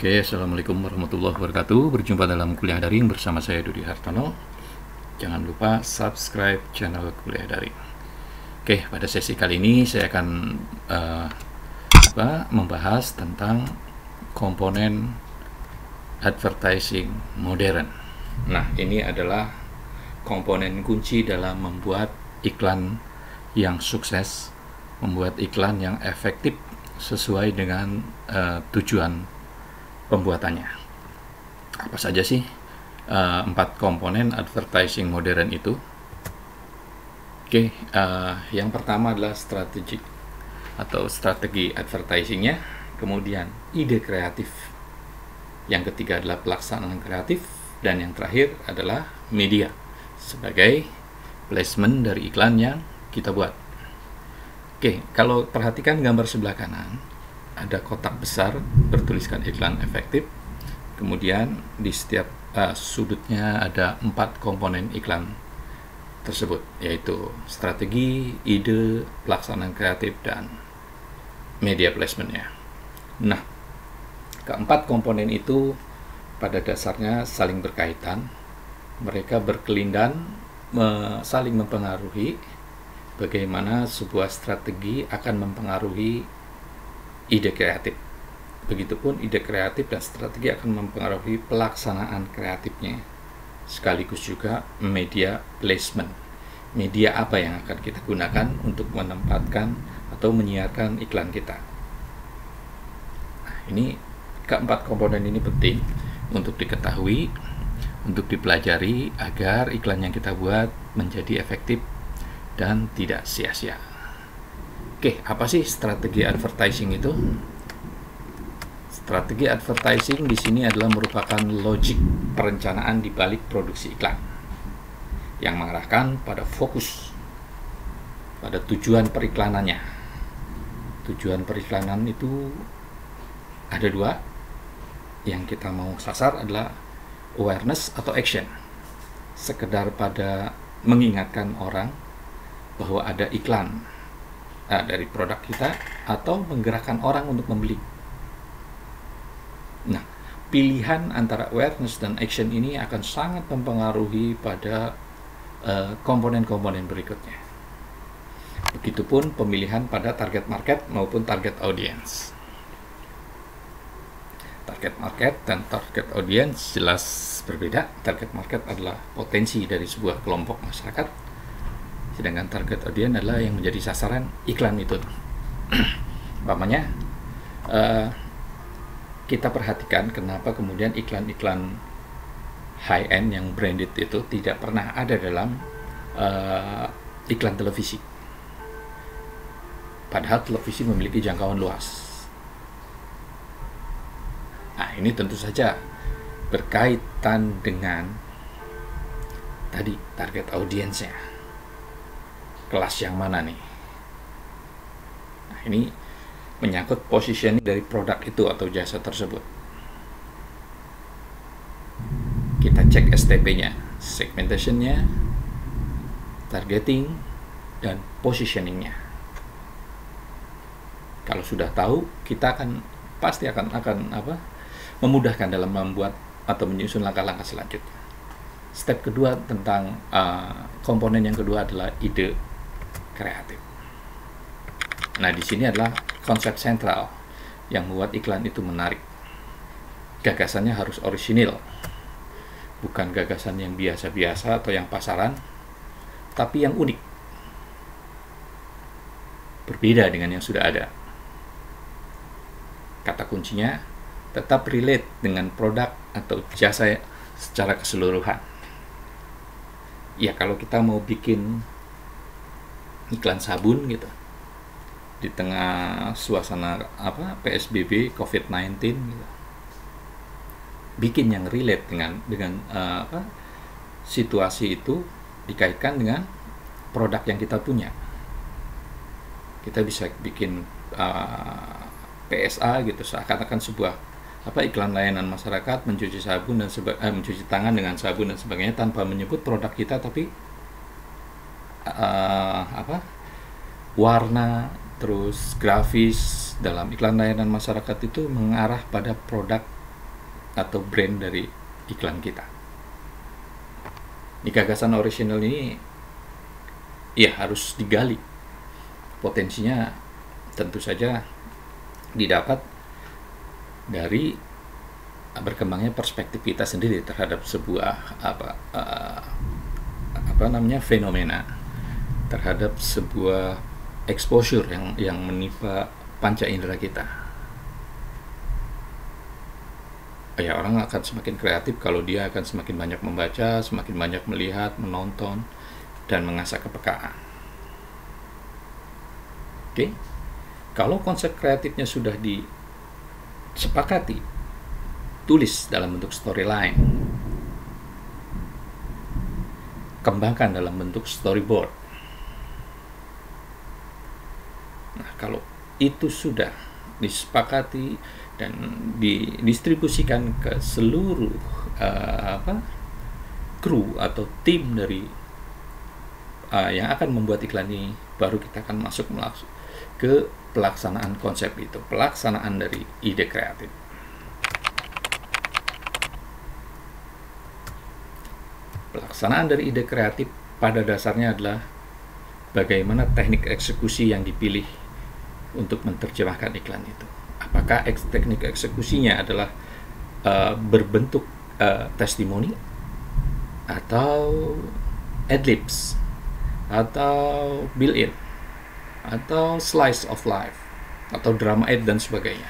Oke, Assalamualaikum warahmatullahi wabarakatuh. Berjumpa dalam kuliah daring bersama saya Dudi Hartono. Jangan lupa subscribe channel kuliah daring. Oke, pada sesi kali ini saya akan membahas tentang komponen advertising modern. Nah, ini adalah komponen kunci dalam membuat iklan yang sukses, membuat iklan yang efektif sesuai dengan tujuan pembuatannya. Apa saja sih 4 komponen advertising modern itu? Oke, yang pertama adalah strategi advertisingnya, kemudian ide kreatif, yang ketiga adalah pelaksanaan kreatif, dan yang terakhir adalah media sebagai placement dari iklan yang kita buat. Oke, kalau perhatikan gambar sebelah kanan, ada kotak besar bertuliskan iklan efektif, kemudian di setiap sudutnya ada 4 komponen iklan tersebut, yaitu strategi, ide, pelaksanaan kreatif, dan media placementnya. Nah, keempat komponen itu pada dasarnya saling berkaitan, mereka berkelindan, saling mempengaruhi. Bagaimana sebuah strategi akan mempengaruhi ide kreatif. Begitupun ide kreatif dan strategi akan mempengaruhi pelaksanaan kreatifnya. Sekaligus juga media placement. Media apa yang akan kita gunakan untuk menempatkan atau menyiarkan iklan kita. Nah, ini keempat komponen ini penting untuk diketahui, untuk dipelajari agar iklan yang kita buat menjadi efektif dan tidak sia-sia. Oke, apa sih strategi advertising itu? Strategi advertising di sini adalah merupakan logik perencanaan di balik produksi iklan yang mengarahkan pada fokus pada tujuan periklanannya. Tujuan periklanan itu ada 2. Yang kita mau sasar adalah awareness atau action. Sekedar pada mengingatkan orang bahwa ada iklan dari produk kita, atau menggerakkan orang untuk membeli. Nah, pilihan antara awareness dan action ini akan sangat mempengaruhi pada komponen-komponen berikutnya. Begitupun pemilihan pada target market maupun target audience. Target market dan target audience jelas berbeda. Target market adalah potensi dari sebuah kelompok masyarakat, sedangkan target audience adalah yang menjadi sasaran iklan itu. Umpamanya kita perhatikan kenapa kemudian iklan-iklan high end yang branded itu tidak pernah ada dalam iklan televisi, padahal televisi memiliki jangkauan luas. Nah, ini tentu saja berkaitan dengan tadi target audiensnya, kelas yang mana nih. Nah, ini menyangkut positioning dari produk itu atau jasa tersebut. Kita cek STP-nya, segmentation-nya, targeting, dan positioning-nya. Kalau sudah tahu, kita pasti akan memudahkan dalam membuat atau menyusun langkah-langkah selanjutnya. Step kedua tentang komponen yang kedua adalah ide kreatif. Nah, di sini adalah konsep sentral yang membuat iklan itu menarik. Gagasannya harus orisinil, bukan gagasan yang biasa-biasa atau yang pasaran, tapi yang unik, berbeda dengan yang sudah ada. Kata kuncinya tetap relate dengan produk atau jasa secara keseluruhan. Ya, kalau kita mau bikin iklan sabun gitu di tengah suasana PSBB COVID-19 gitu, bikin yang relate dengan situasi itu, dikaitkan dengan produk yang kita punya. Kita bisa bikin PSA gitu, seakan-akan sebuah iklan layanan masyarakat mencuci sabun dan mencuci tangan dengan sabun dan sebagainya, tanpa menyebut produk kita, tapi warna terus grafis dalam iklan layanan masyarakat itu mengarah pada produk atau brand dari iklan kita. Di gagasan original ini ya harus digali. Potensinya tentu saja didapat dari berkembangnya perspektif kita sendiri terhadap sebuah fenomena, terhadap sebuah exposure yang menimpa panca indera kita. Ya, orang akan semakin kreatif kalau dia akan semakin banyak membaca, semakin banyak melihat, menonton, dan mengasah kepekaan. Oke, kalau konsep kreatifnya sudah disepakati, tulis dalam bentuk storyline, kembangkan dalam bentuk storyboard. Nah, kalau itu sudah disepakati dan didistribusikan ke seluruh kru atau tim dari yang akan membuat iklan ini, baru kita akan masuk ke pelaksanaan konsep itu, pelaksanaan dari ide kreatif. Pelaksanaan dari ide kreatif pada dasarnya adalah bagaimana teknik eksekusi yang dipilih untuk menerjemahkan iklan itu. Apakah teknik eksekusinya adalah berbentuk testimoni, atau adlibs, atau build-in, atau slice of life, atau drama ad dan sebagainya.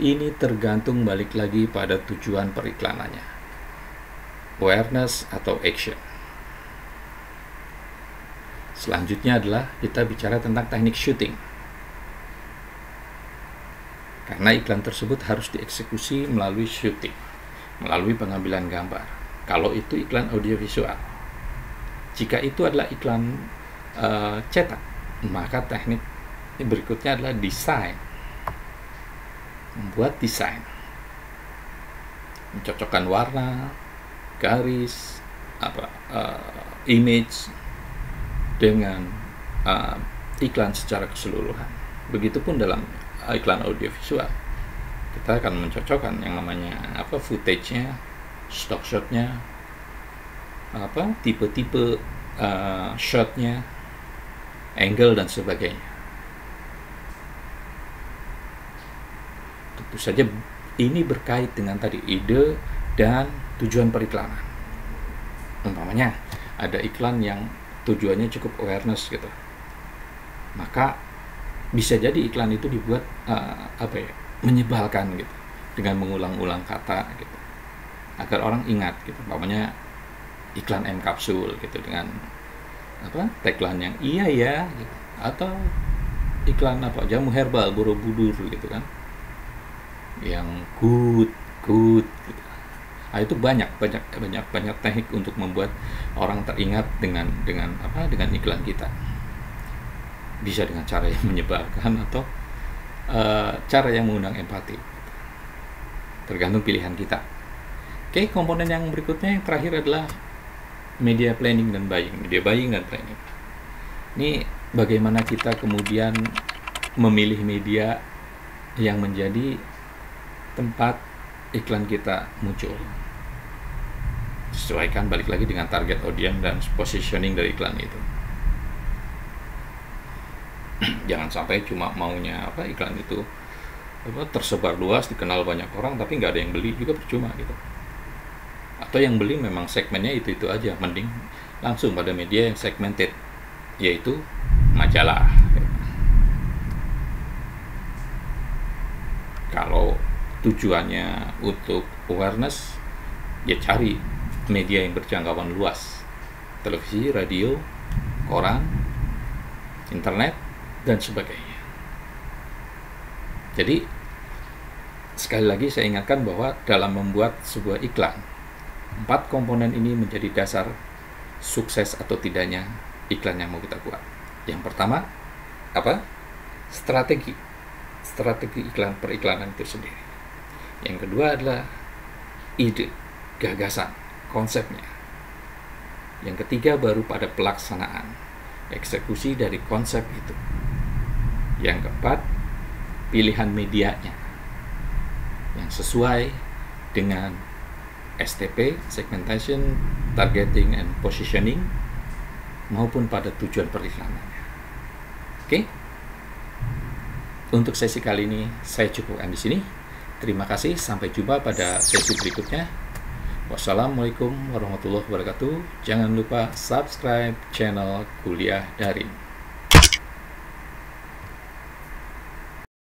Ini tergantung balik lagi pada tujuan periklanannya, awareness atau action. Selanjutnya adalah kita bicara tentang teknik syuting. Karena iklan tersebut harus dieksekusi melalui syuting, melalui pengambilan gambar. Kalau itu iklan audiovisual. Jika itu adalah iklan cetak, maka teknik berikutnya adalah desain. Membuat desain, mencocokkan warna, garis, image dengan iklan secara keseluruhan. Begitupun dalam iklan audiovisual, kita akan mencocokkan yang namanya footage-nya, stock shot-nya, tipe-tipe shot-nya, angle dan sebagainya. Tentu saja ini berkait dengan tadi ide dan tujuan periklanan. Umpamanya ada iklan yang tujuannya cukup awareness gitu, maka bisa jadi iklan itu dibuat menyebalkan gitu, dengan mengulang-ulang kata gitu, agar orang ingat gitu. Umpamanya iklan M kapsul gitu dengan tagline yang iya ya gitu. Atau iklan jamu herbal Borobudur gitu kan, yang good gitu. Nah, itu banyak teknik untuk membuat orang teringat dengan iklan kita. Bisa dengan cara yang menyebalkan atau cara yang mengundang empati. Tergantung pilihan kita. Oke, komponen yang berikutnya yang terakhir adalah media planning dan buying. Media buying dan planning. Ini bagaimana kita kemudian memilih media yang menjadi tempat iklan kita muncul. Sesuaikan balik lagi dengan target audience dan positioning dari iklan itu. Jangan sampai cuma maunya iklan itu tersebar luas, dikenal banyak orang, tapi nggak ada yang beli, juga percuma gitu. Atau yang beli memang segmennya itu aja, mending langsung pada media yang segmented, yaitu majalah. Kalau tujuannya untuk awareness, ya cari media yang berjangkauan luas, televisi, radio, koran, internet, dan sebagainya. Jadi sekali lagi saya ingatkan bahwa dalam membuat sebuah iklan, 4 komponen ini menjadi dasar sukses atau tidaknya iklan yang mau kita buat. Yang pertama strategi iklan periklanan itu sendiri. Yang kedua adalah ide, gagasan, konsepnya. Yang ketiga baru pada pelaksanaan, eksekusi dari konsep itu. Yang keempat, pilihan medianya yang sesuai dengan STP, segmentation, targeting, and positioning, maupun pada tujuan periklanannya. Oke? Untuk sesi kali ini saya cukupkan di sini. Terima kasih, sampai jumpa pada sesi berikutnya. Wassalamualaikum warahmatullahi wabarakatuh. Jangan lupa subscribe channel Kuliah Daring.